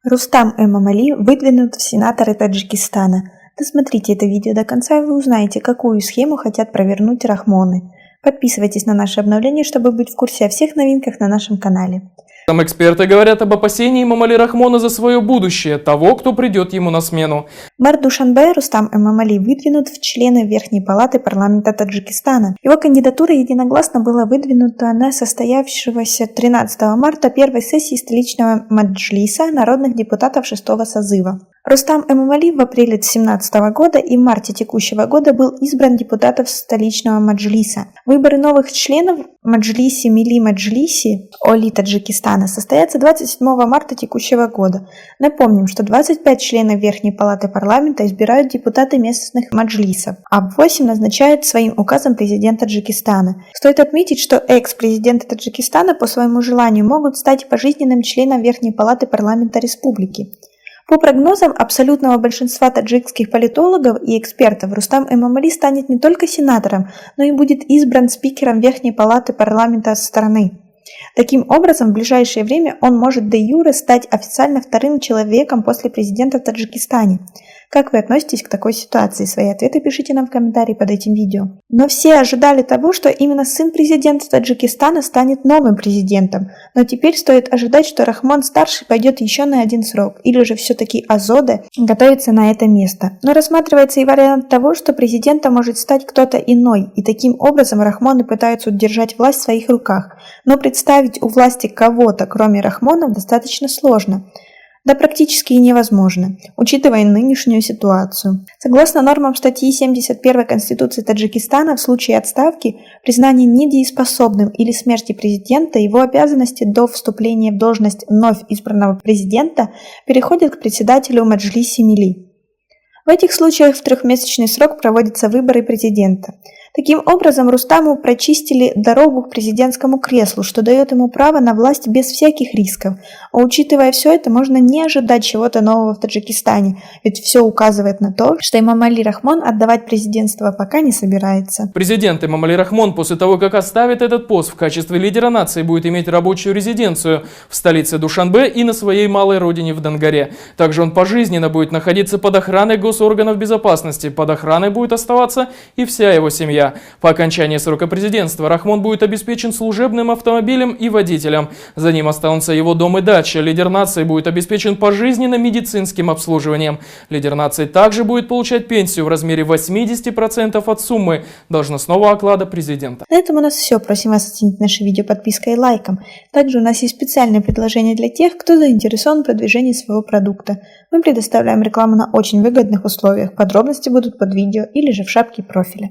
Рустам Эмомали выдвинут в сенаторы Таджикистана. Досмотрите это видео до конца, и вы узнаете, какую схему хотят провернуть рахмоны. Подписывайтесь на наши обновления, чтобы быть в курсе о всех новинках на нашем канале. Там эксперты говорят об опасении Эмомали Рахмона за свое будущее, того, кто придет ему на смену. Мэр Душанбе Рустам Эмомали выдвинут в члены Верхней палаты парламента Таджикистана. Его кандидатура единогласно была выдвинута на состоявшегося 13 марта первой сессии столичного маджлиса народных депутатов 6-го созыва. Рустам Эмомали в апреле 2017 года и в марте текущего года был избран депутатом столичного маджлиса. Выборы новых членов Маджлиси Милли Маджлиси Оли Таджикистана состоятся 27 марта текущего года. Напомним, что 25 членов Верхней палаты парламента избирают депутаты местных маджлисов, а 8 назначает своим указом президент Таджикистана. Стоит отметить, что экс-президенты Таджикистана по своему желанию могут стать пожизненным членом Верхней палаты парламента республики. По прогнозам абсолютного большинства таджикских политологов и экспертов, Рустам Эмомали станет не только сенатором, но и будет избран спикером Верхней палаты парламента страны. Таким образом, в ближайшее время он может де-юре стать официально вторым человеком после президента в Таджикистане. Как вы относитесь к такой ситуации? Свои ответы пишите нам в комментарии под этим видео. Но все ожидали того, что именно сын президента Таджикистана станет новым президентом. Но теперь стоит ожидать, что Рахмон-старший пойдет еще на один срок. Или же все-таки Азоде готовится на это место. Но рассматривается и вариант того, что президентом может стать кто-то иной. И таким образом Рахмоны пытаются удержать власть в своих руках. Но представить у власти кого-то, кроме Рахмонов, достаточно сложно. Да практически и невозможно, учитывая нынешнюю ситуацию. Согласно нормам статьи 71 Конституции Таджикистана, в случае отставки, признания недееспособным или смерти президента, его обязанности до вступления в должность вновь избранного президента переходят к председателю Маджлиси Милли. В этих случаях в трехмесячный срок проводятся выборы президента. Таким образом, Рустаму прочистили дорогу к президентскому креслу, что дает ему право на власть без всяких рисков. А учитывая все это, можно не ожидать чего-то нового в Таджикистане, ведь все указывает на то, что Эмомали Рахмон отдавать президентство пока не собирается. Президент Эмомали Рахмон после того, как оставит этот пост в качестве лидера нации, будет иметь рабочую резиденцию в столице Душанбе и на своей малой родине в Донгаре. Также он пожизненно будет находиться под охраной госорганов безопасности. Под охраной будет оставаться и вся его семья. По окончании срока президентства Рахмон будет обеспечен служебным автомобилем и водителем. За ним останутся его дом и дача. Лидер нации будет обеспечен пожизненно медицинским обслуживанием. Лидер нации также будет получать пенсию в размере 80% от суммы должностного оклада президента. На этом у нас все. Просим вас оценить наше видео подпиской и лайком. Также у нас есть специальное предложение для тех, кто заинтересован в продвижении своего продукта. Мы предоставляем рекламу на очень выгодных условиях. Подробности будут под видео или же в шапке профиля.